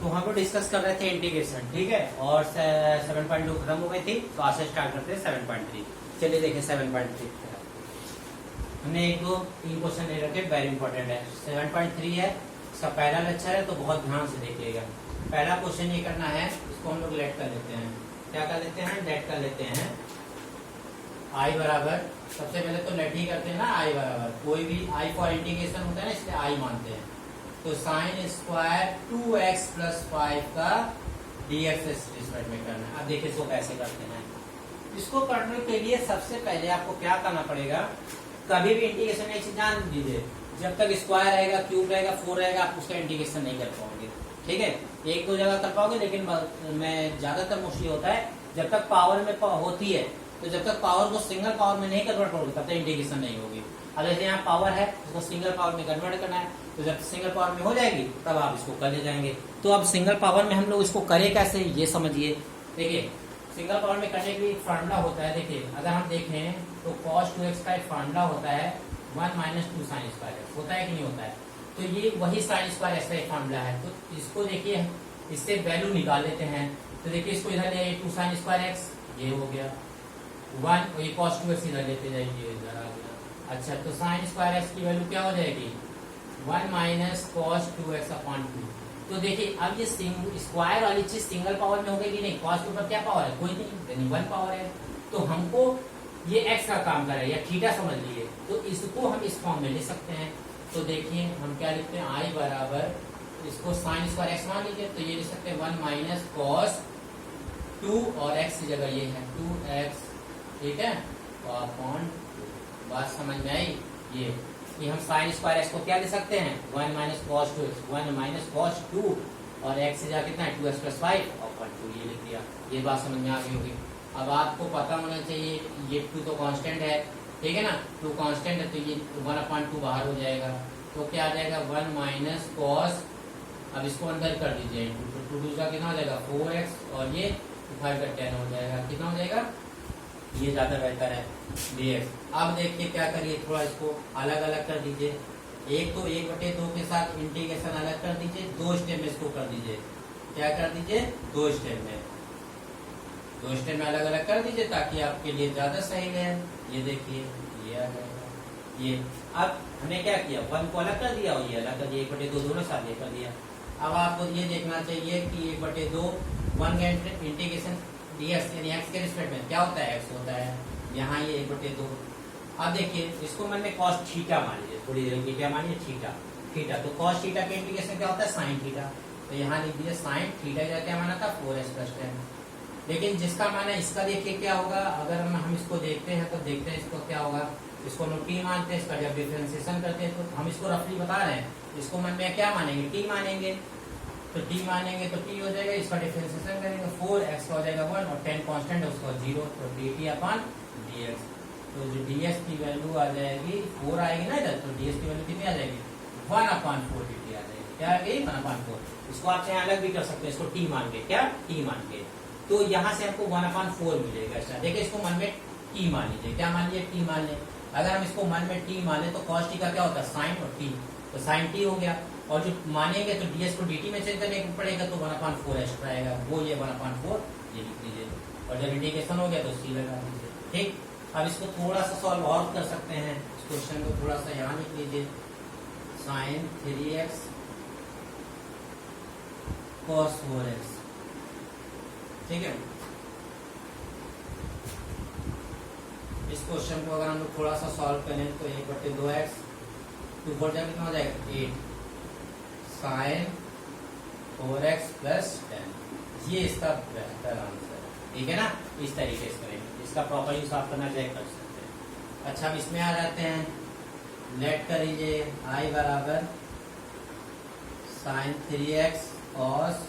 तो हम लोग डिस्कस कर रहे थे इंटीग्रेशन, ठीक है, और 7.2 खत्म हो गई थी, तो आज से स्टार्ट करते हैं 7.3। चलिए देखें 7.3 हमने एक दो तीन क्वेश्चन ले रखे, वेरी इंपॉर्टेंट है। 7.3 है, इसका पहला लेक्चर है, तो बहुत ध्यान से देखिएगा। पहला क्वेश्चन ये करना है, इसको हम लोग लेट कर लेते हैं। क्या कर लेते हैं? लेट कर लेते हैं। आई बराबर, सबसे पहले तो लेट ही करते हैं ना, आई बराबर, कोई भी आई फॉर इंटीग्रेशन होता है ना, इसलिए आई मानते हैं। तो साइन स्क्वायर 2x + 5 का dx रिस्पेक्ट में करना है। अब देखिए इसको कैसे करते हैं। इसको करने के लिए सबसे पहले आपको क्या करना पड़ेगा, कभी भी इंटीग्रेशन एक चीज जान दीजिए, जब तक स्क्वायर रहेगा, क्यूब रहेगा, 4 रहेगा, आप उसका इंटीग्रेशन नहीं कर पाओगे, ठीक है। एक दो जगह कर पाओगे, लेकिन मैं ज्यादातर मोस्टली होता है जब तक पावर में होती है, तो जब तक पावर को सिंगल पावर में नहीं कन्वर्ट करोगे तब तक इंटीग्रेशन नहीं होगी। अब जैसे यहाँ पावर है, उसको सिंगल पावर में कन्वर्ट करना है, तो जब सिंगल पावर में हो जाएगी तब आप इसको कर ले जाएंगे। तो अब सिंगल पावर में हम लोग इसको करें कैसे, ये समझिए। देखिए सिंगल पावर में करने के लिए फार्मूला होता है। देखिए अगर हम देखें तो cos 2x का एक फार्मूला होता है 1 - 2 sin स्क्वायर x, होता है कि नहीं होता है। तो ये वही sin स्क्वायर x का एक फार्मूला है। तो इसको देखिए, इससे वैल्यू निकाल लेते हैं। तो देखिए इसको इधर ले, 2 sin स्क्वायर x, ये हो गया 1, ये cos 2x इधर लेते जाइए, इधर आ गया। अच्छा, तो sin स्क्वायर x की वैल्यू क्या हो जाएगी, 1 - cos 2x/2। तो देखिए अब ये स्क्वायर वाली चीज सिंगल पावर में हो गई कि नहीं, cos के ऊपर क्या पावर है, कोई नहीं, यानी 1 पावर है। तो हमको ये x का काम करे या थीटा समझ लीजिए, तो इसको हम इस फॉर्म में ले सकते हैं। तो देखिए हम क्या लिखते हैं, आई बराबर, इसको sin स्क्वायर x मान लीजिए, तो ये लिख सकते हैं 1 - cos 2 और x की जगह ये है 2x, ठीक है, और अपॉन, बात समझ में आई। ये हम sin स्क्वायर x को क्या ले सकते हैं, 1 - cos 2x, 1 - cos 2 और x से जा कितना है 2x + 5 और 2, ये लिख दिया। ये बात समझ में आ गई होगी। अब आपको पता होना चाहिए ये 2 तो कांस्टेंट है, ठीक है ना, 2 कांस्टेंट है, तो ये 1/2 बाहर हो जाएगा। तो क्या आ जाएगा 1 - cos, अब इसको अंदर कर दीजिए, 2 का कितना हो जाएगा 4x, और ये 5 का 10 हो जाएगा, कितना हो जाएगा, ये ज्यादा बेहतर है dx। अब देखिए क्या करिए, थोड़ा इसको अलग अलग कर दीजिए। एक तो 1/2 के साथ इंटीग्रेशन अलग कर दीजिए, 2 स्टेप में इसको कर दीजिए। क्या कर दीजिए, 2 स्टेप में, 2 स्टेप में अलग अलग कर दीजिए, ताकि आपके लिए ज्यादा सही है। ये देखिए ये आ जाएगा। ये अब हमने क्या किया, 1 को अलग कर दिया और ये अलग कर दिया, 1/2 दोनों साथ ये कर दिया। अब आपको ये देखना चाहिए कि 1/2 1 का इंटीग्रेशन dx यानी x के रिस्पेक्ट में क्या होता है, x होता है, यहाँ ये 1/2। अब देखिए इसको मन में cos थीटा मान लीजिए, थोड़ी देर की क्या मानिए, थीटा। तो cos थीटा के इंटीग्रेशन क्या होता है, sin थीटा। तो यहाँ लिख दीजिए sin थीटा का क्या माना था, 4x + 10। लेकिन जिसका माना इसका देखिए क्या होगा, अगर हम इसको देखते हैं तो देखते हैं इसको क्या होगा, इसको हम t मानते हैं, इसका जब डिफरेंशिएशन करते हैं तो हम इसको रफली बता रहे हैं, इसको मन में क्या मानेंगे, t मानेंगे। तो t मानेंगे तो t हो जाएगा, इसका डिफरेंशिएशन करेंगे, 4x का हो जाएगा 1 और 10 कांस्टेंट है उसका 0, तो dt/dx। तो जो ds की वैल्यू आ जाएगी 4 आएगी ना इधर, तो ds की वैल्यू कितनी आ जाएगी, 1/4 dt आ जाएगी। क्या आ गई, 1/4। इसको आप चाहे अलग भी कर सकते हैं, इसको t मान के, क्या t मान के, तो यहाँ से हमको 1/4 मिलेगा। अच्छा देखिए इसको मन में t मान लीजिए, क्या मान लीजिए, t मान ले। अगर हम इसको मन में t मान ले तो cos t का क्या होता है, sin और t, तो sin t हो गया। और जो मानेंगे तो ds को dt में चेंज करने पड़ेगा, तो 1/4 एक्स्ट्रा आएगा, वो ये 1/4 ये लिख लीजिए। और जब इंटीग्रेशन हो गया तो c लगा दीजिए, ठीक। अब इसको थोड़ा सा सॉल्व और कर सकते हैं, इस क्वेश्चन को थोड़ा सा यहाँ लिख लीजिए, sin 3x cos 4x, ठीक है। इस क्वेश्चन को अगर हम लोग थोड़ा सा सॉल्व करें तो 1/2x, 2 4 कितना हो जाएगा 8 sin 4x + 10, ये इसका बेहतर आंसर है, ठीक है ना। इस तरीके से करेंगे, इसका प्रॉपर यूज आप करना चेक कर सकते हैं। अच्छा अब इसमें आ जाते हैं, लेट कर लीजिए, i बराबर sin 3x cos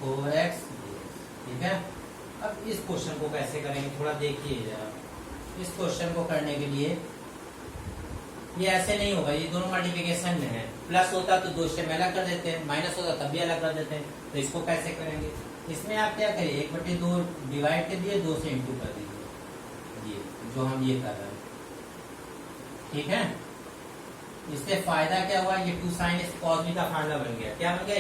4x, ठीक है। अब इस क्वेश्चन को कैसे करेंगे, थोड़ा देखिए जरा। इस क्वेश्चन को करने के लिए ये ऐसे नहीं होगा, ये दोनों मल्टीप्लिकेशन में है, प्लस होता तो 2 स्टेप में अलग कर देते हैं, माइनस होता तब भी अलग कर देते हैं। तो इसको कैसे करेंगे, इसमें आप क्या करिए, 1/2 डिवाइड कर दिए, 2 से इंटू कर दीजिए, ये जो हम ये कर रहे हैं, ठीक है। इससे फायदा क्या हुआ, ये 2 sin x cos b का फार्मूला बन गया। क्या बन गया,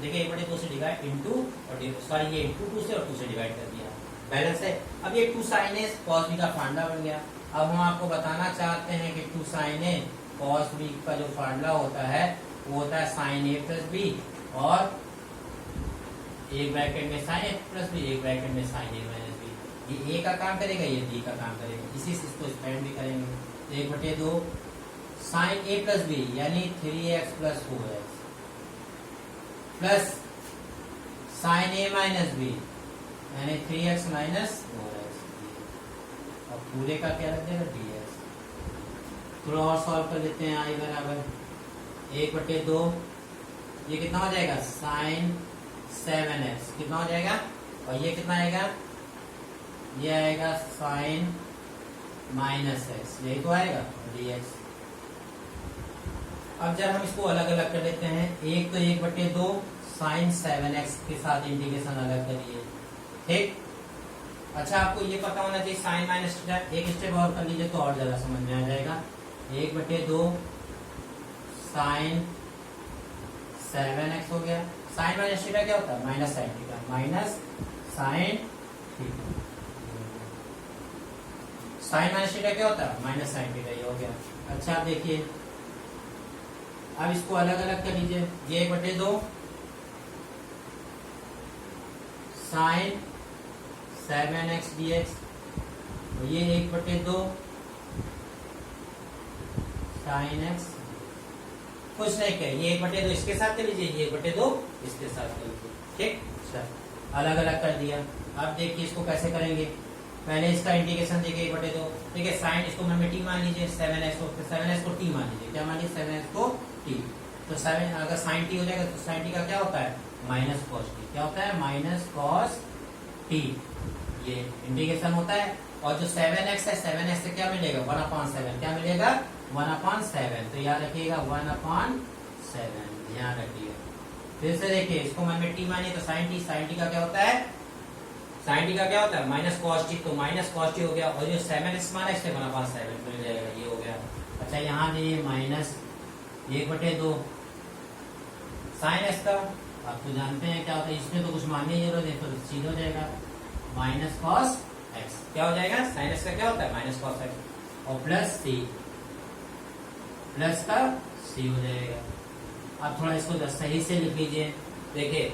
देखिए 1/2 से डिवाइड इंटू और सॉरी ये इंटू 2 से और 2 से डिवाइड कर दिया, बैलेंस है। अब ये 2 sin a cos b का फार्मूला बन गया। अब हम आपको बताना चाहते हैं कि 2 sin a cos b का जो फार्मूला होता है वो होता है sin a प्लस b, और एक ब्रैकेट में sin a प्लस b, एक ब्रैकेट में sin a माइनस b। ये a का काम करेगा, ये b का काम करेगा, इसी से इसको स्पेंड भी करेंगे। तो 1/2 sin a प्लस b यानी 3x plus 4x plus sin a minus b यानी 3x माइनस 4x। अब पूरे का क्या लग जाएगा, dx। थोड़ा और सॉल्व कर लेते हैं। i बराबर 1/2, ये कितना हो जाएगा sin 7x, कितना हो जाएगा, और ये कितना आएगा, ये आएगा sin माइनस x, यही तो आएगा dx। अब जब हम इसको अलग अलग कर लेते हैं, एक तो 1/2 sin 7x के साथ इंटीग्रेशन अलग करिए, ठीक। अच्छा आपको ये पता होना चाहिए sin माइनस थीटा, एक स्टेप और कर लीजिए तो और ज्यादा समझ में आ जाएगा। 1/2 sin 7x हो गया। sin माइनस थीटा क्या होता है, minus sine theta, minus sine theta. sin minus theta क्या होता है, माइनस साइन थीटा, ये हो गया। अच्छा आप देखिए अब इसको अलग अलग कर लीजिए। ये 1/2 sin 7x dx, और ये 1/2 sin x, कुछ नहीं कहे, ये 1/2 इसके साथ कर लीजिए, ये 1/2 इसके साथ कर लीजिए, ठीक। चल अलग अलग कर दिया। अब देखिए इसको कैसे करेंगे, पहले इसका इंटीग्रेशन देखिए 1/2, ठीक है। साइन इसको मन में t मान लीजिए, 7x को t मान लीजिए, क्या मान लीजिए 7x को t। तो 7 अगर sin t हो जाएगा तो sin t का क्या होता है, माइनस cos t, क्या होता है, माइनस cos t, ये इंटीग्रेशन होता है। और जो 7x है, 7x से क्या मिलेगा, 1/7, क्या मिलेगा 1/7, तो याद रखिएगा 1/7, ध्यान रखिएगा। फिर से देखिए इसको मन में t मानिए तो sin t का क्या होता है, sin t का क्या होता है, माइनस cos t, तो माइनस cos t हो गया, और जो 7x माना इससे 1/7 मिल जाएगा, ये हो गया। अच्छा यहाँ देखिए माइनस 1/2 sin x का, आप तो जानते हैं क्या होता है, इसमें तो कुछ मानने की जरूरत है, तो सीधा हो जाएगा माइनस cos x, क्या हो जाएगा, sin x का क्या होता है, माइनस cos x, और प्लस c, प्लस का c हो जाएगा। अब थोड़ा इसको सही से लिख लीजिए, देखिए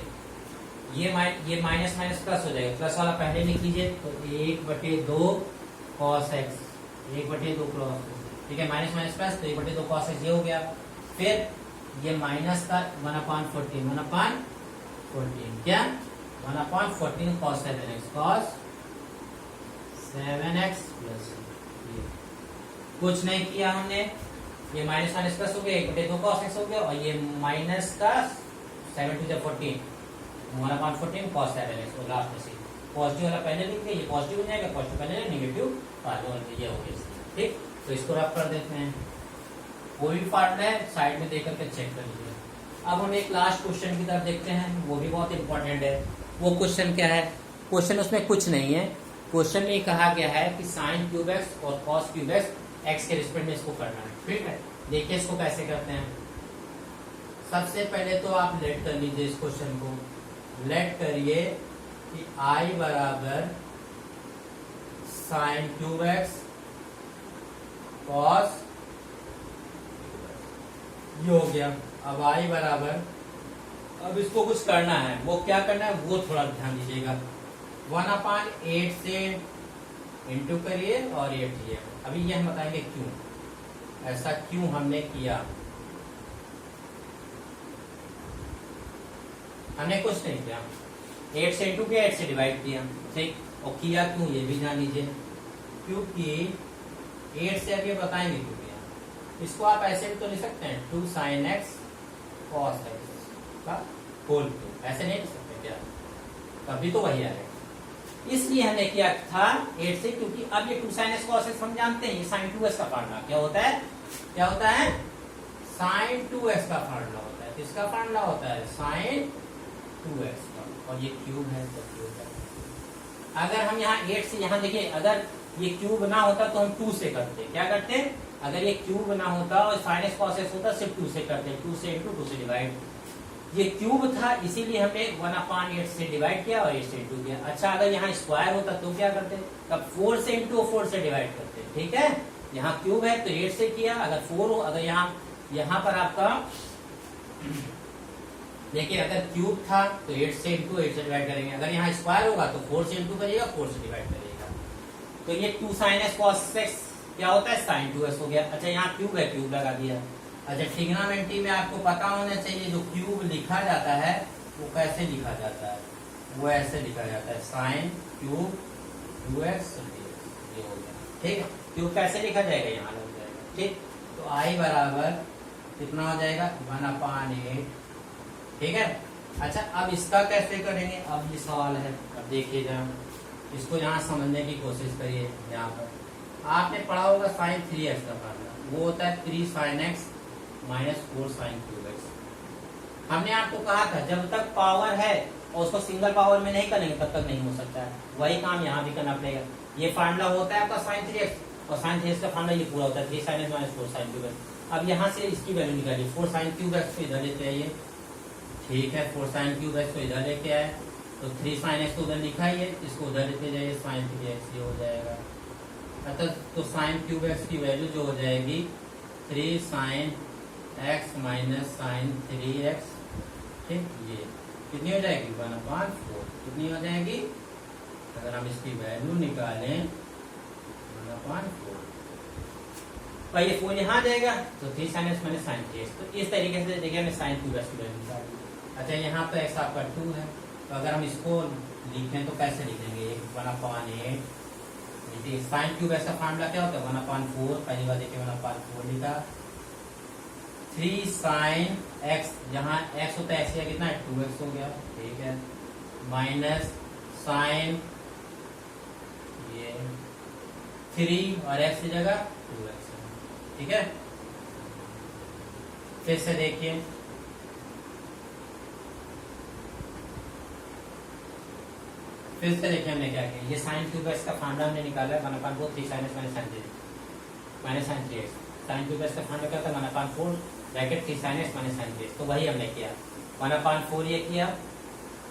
ये माइनस माइनस प्लस हो जाएगा, प्लस वाला पहले लिख लीजिए, तो 1/2 cos x, 1/2 cos, ठीक है, माइनस माइनस प्लस, तो 1/2 cos x ये हो गया। फिर ये माइनस का 1/14, क्या 1/14 cos 7x, cos 7x plus, कुछ नहीं किया हमने, ये माइनस माइनस प्लस हो गया, 1/2 cos x हो गया, और ये माइनस का 7 to the 14, 1/14 cos 7x, और लास्ट में से पॉजिटिव वाला पहले लिख के, ये पॉजिटिव हो जाएगा, पॉजिटिव पहले नेगेटिव ये हो गया, ठीक। तो इसको रब कर देते हैं, कोई भी फार्मूला है साइड में देकर के चेक कर लीजिए। अब हम एक लास्ट क्वेश्चन की तरफ देखते हैं, वो भी बहुत इंपॉर्टेंट है। वो क्वेश्चन क्या है, क्वेश्चन उसमें कुछ नहीं है, क्वेश्चन में कहा गया है कि sin क्यूब x और cos क्यूब x के रिस्पेक्ट में इसको करना है, ठीक है। देखिए इसको कैसे करते हैं। सबसे पहले तो आप लेट कर लीजिए इस क्वेश्चन को, लेट करिए कि i बराबर sin क्यूब x cos, ये हो गया। अब i बराबर, अब इसको कुछ करना है, वो क्या करना है वो थोड़ा ध्यान दीजिएगा। 1/8 से इंटू करिए और 8 दिए। अभी ये हम बताएंगे क्यों, ऐसा क्यों हमने किया। हमने कुछ नहीं किया, 8 से इंटू किया, 8 से डिवाइड किया, ठीक। और किया क्यों ये भी जान लीजिए, क्योंकि 8 से अभी बताएंगे क्यों किया। इसको आप ऐसे भी तो लिख सकते हैं 2 sin x cos x का होल क्यूब, ऐसे नहीं लिख सकते क्या, कभी तो वही आएगा। इसलिए हमने किया था 8 से, क्योंकि अब ये 2 sin x cos x हम जानते हैं, ये sin 2x का फार्मूला क्या होता है, क्या होता है, sin 2x का फार्मूला होता है। किसका फार्मूला होता है, sin 2x का, और ये क्यूब है तो क्यूब है। अगर हम यहाँ 8 से यहाँ देखिए, अगर ये क्यूब ना होता तो हम 2 से करते, क्या करते अगर ये क्यूब ना होता और साइन एक्स कॉस एक्स होता सिर्फ 2 से करते, 2 से इंटू 2 से डिवाइड। ये क्यूब था इसीलिए हमने 1/8 से डिवाइड किया और 8 से इंटू किया। अच्छा अगर यहाँ स्क्वायर होता तो क्या करते, तब 4 से इंटू 4 से डिवाइड करते। ठीक है, यहाँ क्यूब है तो 8 से किया, अगर 4 हो, अगर यहाँ पर आपका देखिए अगर क्यूब था तो 8 से इंटू 8 से डिवाइड करेंगे, अगर यहाँ स्क्वायर होगा तो 4 से इंटू करिएगा, 4 से डिवाइड करिएगा। तो ये 2 sin x cos x क्या होता है, sin 2x हो गया। अच्छा यहाँ क्यूब है, क्यूब लगा दिया। अच्छा ट्रिग्नोमेट्री में आपको पता होना चाहिए जो क्यूब लिखा जाता है वो कैसे लिखा जाता है, वो ऐसे लिखा जाता है sin क्यूब 2x ये हो गया। ठीक है, क्यूब कैसे लिखा जाएगा, यहाँ लग जाएगा। ठीक, तो i बराबर कितना हो जाएगा 1/8। ठीक है, अच्छा अब इसका कैसे करेंगे, अब ये सवाल है। अब देखिए जरा इसको यहाँ समझने की कोशिश करिए। यहाँ पर आपने पढ़ा होगा sin 3x का फार्मूला, वो होता है 3 sin x minus 4 sin cube x। हमने आपको कहा था जब तक पावर है और उसको सिंगल पावर में नहीं करेंगे तब तक नहीं हो सकता है, वही काम यहाँ भी करना पड़ेगा। ये फार्मूला होता है आपका sin 3x और sin 3x का फार्मूला ये पूरा होता है 3 sin x minus 4 sin cube x। अब यहाँ से इसकी वैल्यू निकालिए, 4 sin क्यूब x को इधर लेते आइए। ठीक है, 4 sin क्यूब x को इधर लेके आए तो 3 sin x को उधर लिखाइए, इसको उधर लेते जाइए, sin 3x ये हो जाएगा। अतः तो sin क्यूब x की वैल्यू जो हो जाएगी 3 sin x minus sin 3x। ठीक, ये कितनी हो जाएगी 1/4, कितनी हो जाएगी, अगर हम इसकी वैल्यू निकालें 1/4 और ये 4 यहाँ जाएगा तो 3 sin x minus sin 3x। तो इस तरीके से देखिए हमने sin क्यूब x की वैल्यू निकाली। अच्छा यहाँ तो x आपका 2 है, तो अगर हम इसको लिखें तो कैसे लिखेंगे, 1/8 sin क्यूब x का फार्मूला क्या होता है 1/4। पहली बार देखिए 1/4 लिखा, 3 sin x, जहाँ x होता है x का कितना है 2x हो गया। ठीक है, माइनस sin ये 3 और x की जगह 2x। ठीक है, फिर से देखिए हमने क्या किया, ये sin क्यूब x का फार्मूला हमने निकाला है 1/4 3 sin x minus sin 3x। sin cube x का फार्मूला क्या था 1/4 bracket 3 sin x minus sin 3x। तो वही हमने किया 1/4 ये किया,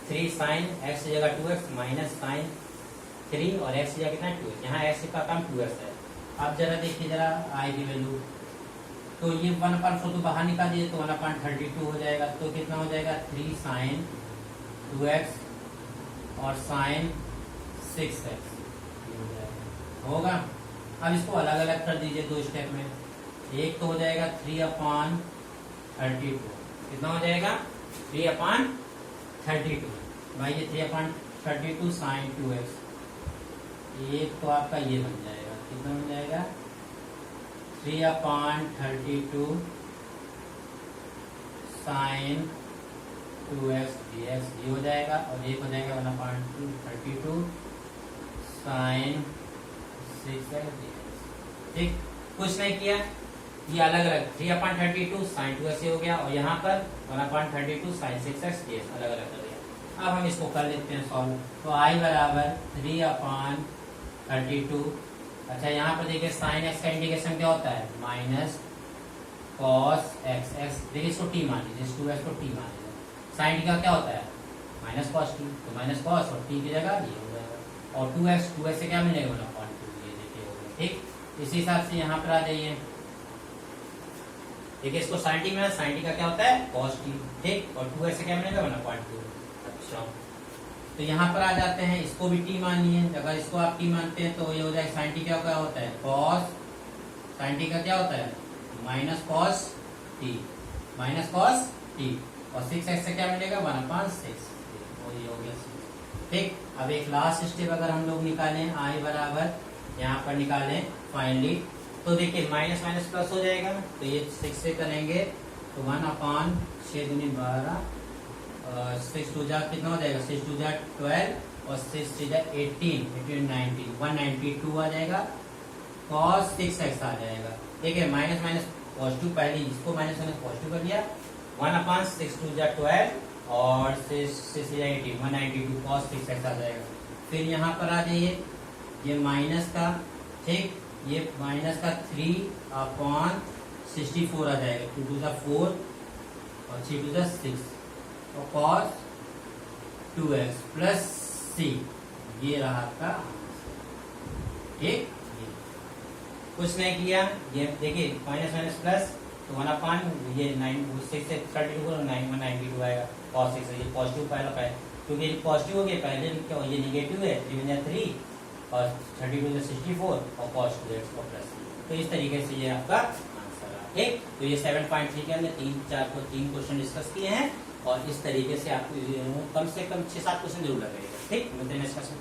3 sin x की जगह 2x माइनस sin 3 और x की जगह कितना 2x, यहाँ x का काम 2x है। अब जरा देखिए जरा i की वैल्यू, तो ये 1/4 तो बाहर निकाल दीजिए तो 1/32 हो जाएगा। तो कितना हो जाएगा 3 sin 2x और sin 6x होगा। अब इसको अलग अलग कर दीजिए दो स्टेप में, एक तो हो जाएगा 3/32, कितना हो जाएगा 3/32 भाई, ये 3/32 sin 2x। एक तो आपका ये बन जाएगा, कितना बन जाएगा 3/32 sin 2x dx ये हो जाएगा, और एक हो जाएगा 1/32 sin 6x dx। ठीक, कुछ नहीं किया, ये अलग अलग 3/32 sin 2x हो गया और यहाँ पर 1/32 sin 6x dx अलग अलग कर दिया। अब हम इसको कर लेते हैं सॉल्व। तो i बराबर 3/32। अच्छा यहाँ पर देखिए sin x का इंडिकेशन क्या होता है माइनस cos x। देखिए इसको t मान लीजिए, 2x को t मान लीजिए। sin t का क्या होता है माइनस cos t, तो माइनस cos और t की जगह ये हो जाएगा, और 2x से क्या मिलेगा 1/2 ये देखिए हो गया। ठीक, इसी हिसाब से यहाँ पर आ जाइए, देखिए इसको sin t में, sin t का क्या होता है cos t। ठीक, और 2x से क्या मिलेगा 1/2। अच्छा तो यहाँ पर आ जाते हैं, इसको भी t मानिए, अगर इसको आप t मानते हैं तो ये हो जाएगा sin t क्या होता है cos, sin t का क्या होता है माइनस cos t, और 6x से क्या मिलेगा 1/6 और ये हो गया 6। ठीक, अब एक लास्ट स्टेप अगर हम लोग निकालें i बराबर यहाँ पर निकालें फाइनली, तो देखिए माइनस माइनस प्लस हो जाएगा, तो ये 6 से करेंगे तो 1/6 दूनी 12, 6 2 जा कितना हो जाएगा 6 2 जा 12 और 6 3 जा 18 19 192 आ जाएगा, cos 6x आ जाएगा। ठीक है, माइनस माइनस पॉजिटिव, पहले इसको माइनस माइनस पॉजिटिव कर लिया, 1/6 2 जा 12 और 6 6 जा 18 192 cos 6x आ जाएगा। फिर यहाँ पर आ जाइए ये माइनस का, ठीक ये माइनस का 3/64 आ जाएगा, 2 टू द 4 और 3 टू द 6 और cos 2x प्लस c, ये रहा आपका ठीक। कुछ नहीं किया, ये देखिए माइनस माइनस प्लस तो 1/, ये 9 6 से 32 को 992 आएगा, cos 6 ये पॉजिटिव पहला क्योंकि पॉजिटिव हो गया, पहले क्या ये नेगेटिव है, 3 या 3 और 32 से 64 और cos 2x को प्लस। तो इस तरीके से ये आपका आंसर है ठीक। तो ये 7.3 के हमने 3 क्वेश्चन डिस्कस किए हैं और इस तरीके से आपको कम से कम 6-7 क्वेश्चन जरूर लगेगा ठीक। मिलते हैं नेक्स्ट क्लास में।